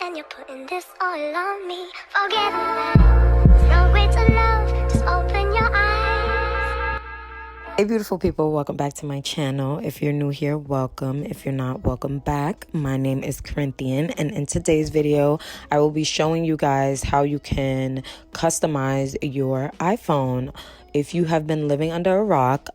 and you're putting this all on me. Forget that, there's no way to love, just open your eyes. Hey beautiful people, welcome back to my channel. If you're new here, welcome. If you're not, welcome back. My name is Guinean, and in today's video I will be showing you guys how you can customize your iPhone. If you have been living under a rock,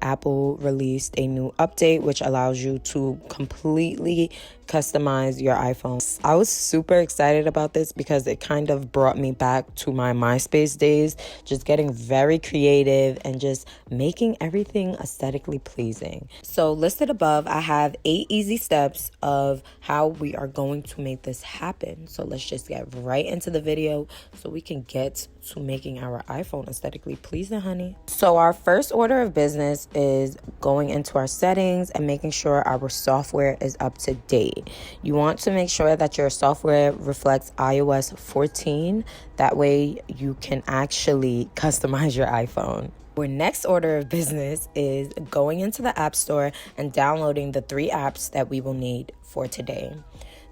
Apple released a new update which allows you to completely customize your iPhone. I was super excited about this because it kind of brought me back to my MySpace days, just getting very creative and just making everything aesthetically pleasing. So listed above, I have 8 easy steps of how we are going to make this happen. So let's just get right into the video so we can get to making our iPhone aesthetically pleasing, honey. So our first order of business is going into our settings and making sure our software is up to date. You want to make sure that your software reflects iOS 14. That way you can actually customize your iPhone. Our next order of business is going into the App Store and downloading the 3 apps that we will need for today.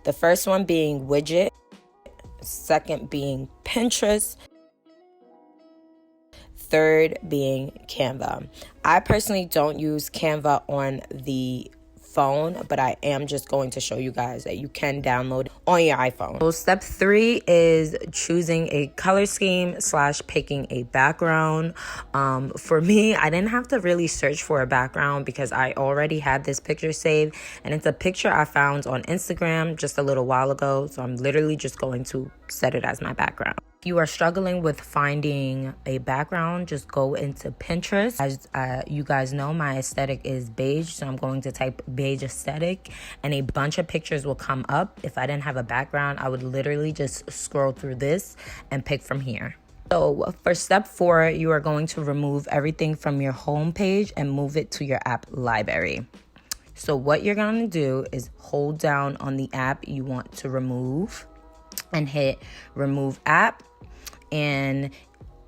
The first one being Widget, second being Pinterest, third being Canva. I personally don't use Canva on the phone, but I am just going to show you guys that you can download on your iPhone. So step 3 is choosing a color scheme / picking a background. For me, I didn't have to really search for a background because I already had this picture saved, and it's a picture I found on Instagram just a little while ago, so I'm literally just going to set it as my background. If you are struggling with finding a background, just go into Pinterest. As you guys know, my aesthetic is beige, so I'm going to type beige aesthetic and a bunch of pictures will come up. If I didn't have a background, I would literally just scroll through this and pick from here. So for step 4, you are going to remove everything from your home page and move it to your app library. So what you're going to do is hold down on the app you want to remove and hit remove app, and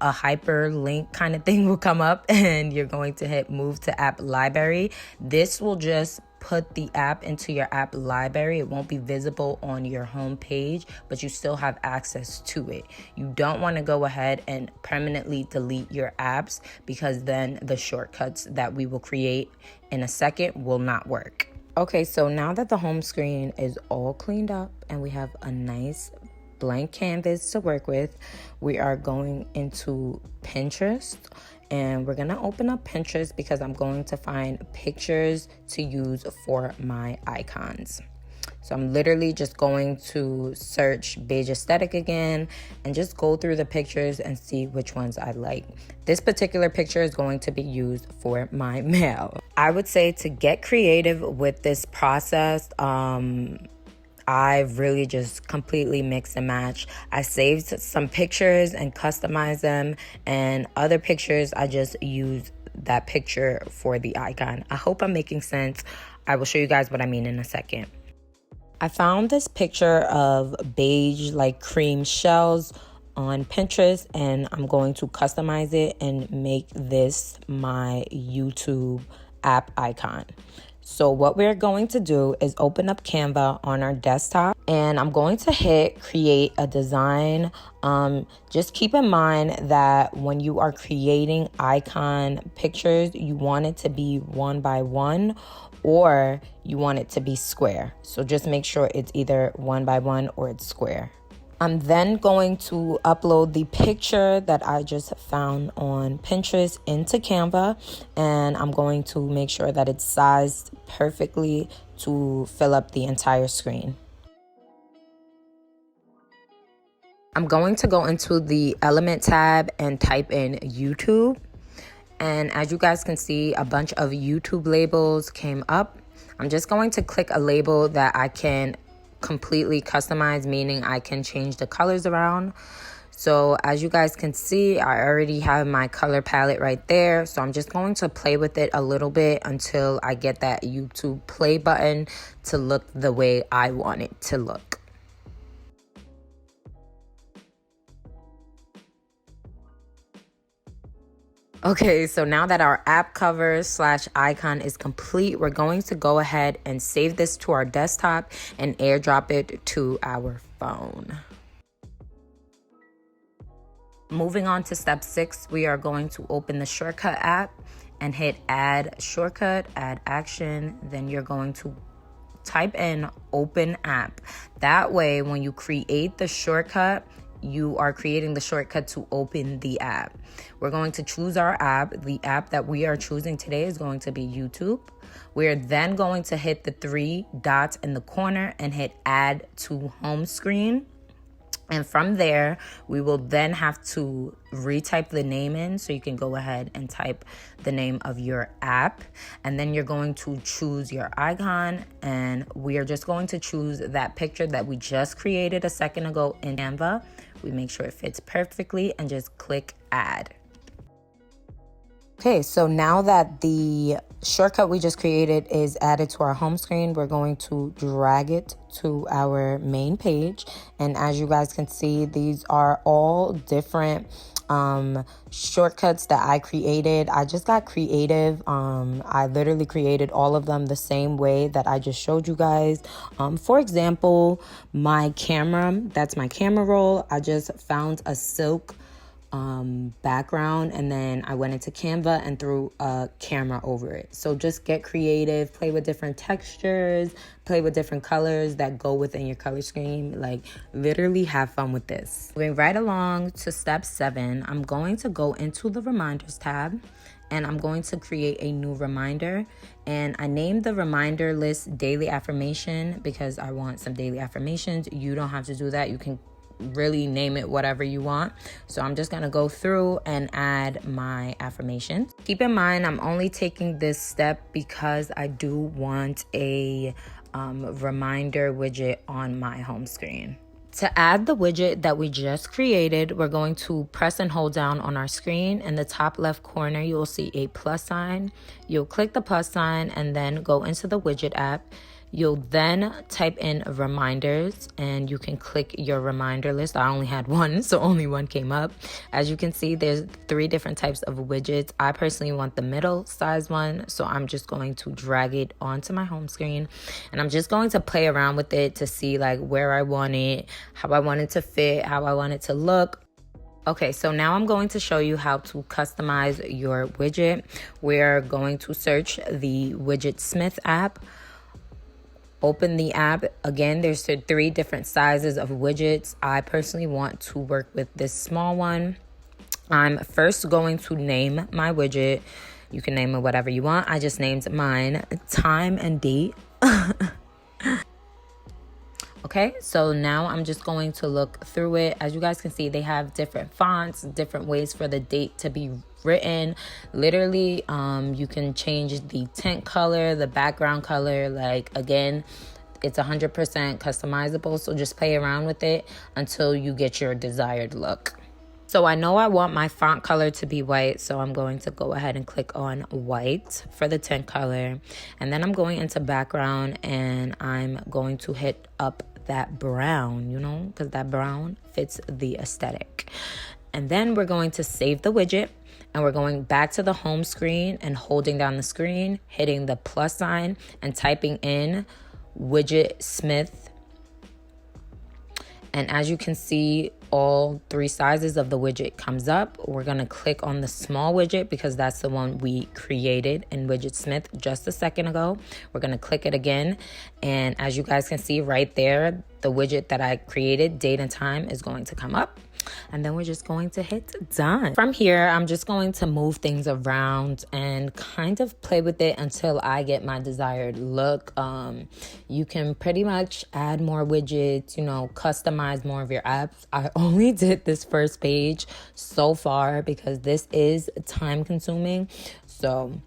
a hyperlink kind of thing will come up and you're going to hit move to app library. This will just put the app into your app library. It won't be visible on your home page, but you still have access to it. You don't want to go ahead and permanently delete your apps because then the shortcuts that we will create in a second will not work. Okay, so now that the home screen is all cleaned up and we have a nice blank canvas to work with, we are going into Pinterest and we're gonna open up Pinterest because I'm going to find pictures to use for my icons. So I'm literally just going to search beige aesthetic again and just go through the pictures and see which ones I like. This particular picture is going to be used for my mail. I would say to get creative with this process, I really just completely mix and match. I saved some pictures and customized them, and other pictures I just use that picture for the icon. I hope I'm making sense. I will show you guys what I mean in a second. I found this picture of beige like cream shells on Pinterest, and I'm going to customize it and make this my YouTube app icon. So what we're going to do is open up Canva on our desktop, and I'm going to hit create a design. Just keep in mind that when you are creating icon pictures, you want it to be 1 by 1 or you want it to be square. So just make sure it's either 1 by 1 or it's square. I'm then going to upload the picture that I just found on Pinterest into Canva, and I'm going to make sure that it's sized perfectly to fill up the entire screen. I'm going to go into the element tab and type in YouTube, and as you guys can see, a bunch of YouTube labels came up. I'm just going to click a label that I can completely customize, meaning I can change the colors around. So as you guys can see, I already have my color palette right there. So I'm just going to play with it a little bit until I get that YouTube play button to look the way I want it to look. Okay, so now that our app cover / icon is complete, we're going to go ahead and save this to our desktop and airdrop it to our phone. Moving on to step 6, we are going to open the Shortcut app and hit add shortcut, add action. Then you're going to type in open app. That way, when you create the shortcut, you are creating the shortcut to open the app. We're going to choose our app. The app that we are choosing today is going to be YouTube. We're then going to hit the 3 dots in the corner and hit add to home screen. And from there, we will then have to retype the name in. So you can go ahead and type the name of your app. And then you're going to choose your icon. And we are just going to choose that picture that we just created a second ago in Canva. We make sure it fits perfectly and just click add. Okay, so now that the shortcut we just created is added to our home screen, we're going to drag it to our main page. And as you guys can see, these are all different shortcuts that I created. I just got creative. I literally created all of them the same way that I just showed you guys. For example, my camera, that's my camera roll. I just found a silk background, and then I went into Canva and threw a camera over it. So just get creative, play with different textures, play with different colors that go within your color scheme. Like, literally have fun with this. Moving right along to step 7, I'm going to go into the reminders tab and I'm going to create a new reminder. And I named the reminder list daily affirmation because I want some daily affirmations. You don't have to do that. You can really name it whatever you want. So I'm just gonna go through and add my affirmations. Keep in mind, I'm only taking this step because I do want a reminder widget on my home screen. To add the widget that we just created, we're going to press and hold down on our screen. In the top left corner, you'll see a plus sign. You'll click the plus sign and then go into the widget app. You'll then type in reminders and you can click your reminder list. I only had one, so only one came up. As you can see, there's 3 different types of widgets. I personally want the middle size one, so I'm just going to drag it onto my home screen. And I'm just going to play around with it to see like where I want it, how I want it to fit, how I want it to look. Okay, so now I'm going to show you how to customize your widget. We're going to search the Widget Smith app. Open the app. Again, there's 3 different sizes of widgets. I personally want to work with this small one. I'm first going to name my widget. You can name it whatever you want. I just named mine time and date. Okay, so now I'm just going to look through it. As you guys can see, they have different fonts, different ways for the date to be written. Literally, you can change the tint color, the background color. Like, again, it's 100% customizable, so just play around with it until you get your desired look. So I know I want my font color to be white, so I'm going to go ahead and click on white for the tint color. And then I'm going into background and I'm going to hit up that brown, you know, because that brown fits the aesthetic. And then we're going to save the widget and we're going back to the home screen and holding down the screen, hitting the plus sign and typing in Widget Smith. And as you can see, all 3 sizes of the widget comes up. We're going to click on the small widget because that's the one we created in Widget Smith just a second ago. We're going to click it again. And as you guys can see right there, the widget that I created, date and time, is going to come up. And then we're just going to hit done. From here, I'm just going to move things around and kind of play with it until I get my desired look. You can pretty much add more widgets, you know, customize more of your apps. I only did this first page so far because this is time consuming. So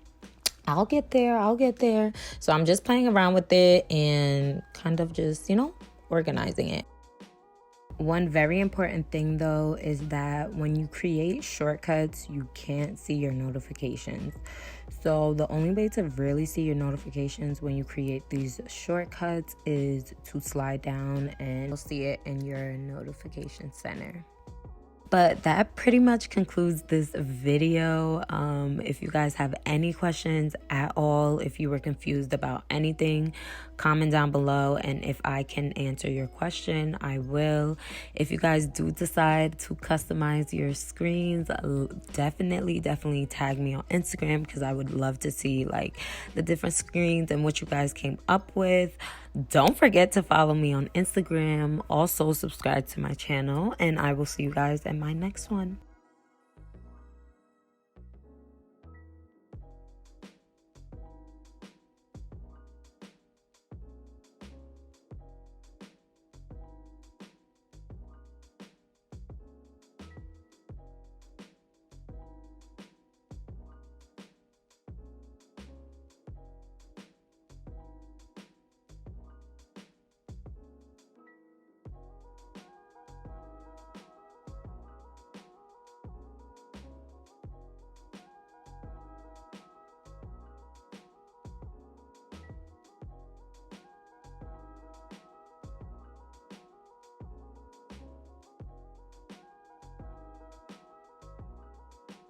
I'll get there. So I'm just playing around with it and kind of just, you know, organizing it. One very important thing though is that when you create shortcuts, you can't see your notifications. So the only way to really see your notifications when you create these shortcuts is to slide down and you'll see it in your notification center. But that pretty much concludes this video. If you guys have any questions at all, if you were confused about anything, comment down below, and if I can answer your question, I will. If you guys do decide to customize your screens, definitely tag me on Instagram, because I would love to see like the different screens and what you guys came up with. Don't forget to follow me on Instagram. Also subscribe to my channel, and I will see you guys in my next one.